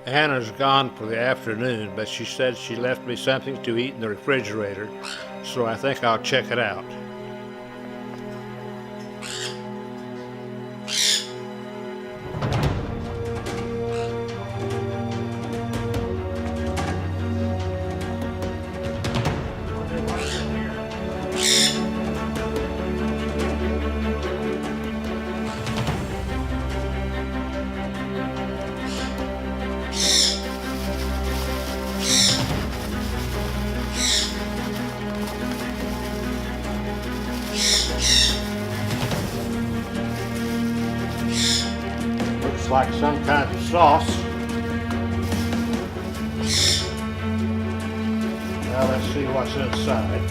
Hannah's gone for the afternoon, but she said she left me something to eat in the refrigerator, so I think I'll check it out. Looks like some kind of sauce. Now let's see what's inside.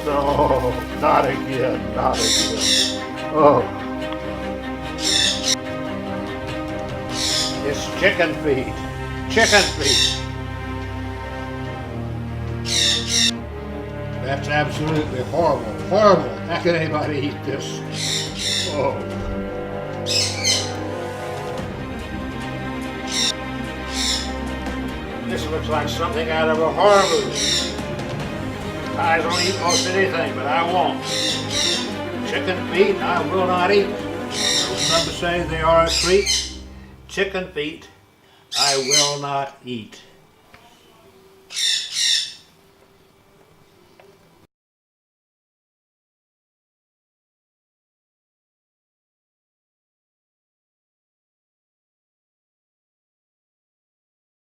No, not again, not again. Oh, it's chicken feet. Chicken feet. That's absolutely horrible. Horrible. How can anybody eat this? Oh. This looks like something out of a horror movie. I don't eat most anything, but I won't. Chicken feet, I will not eat. Some say they are a treat. Chicken feet, I will not eat.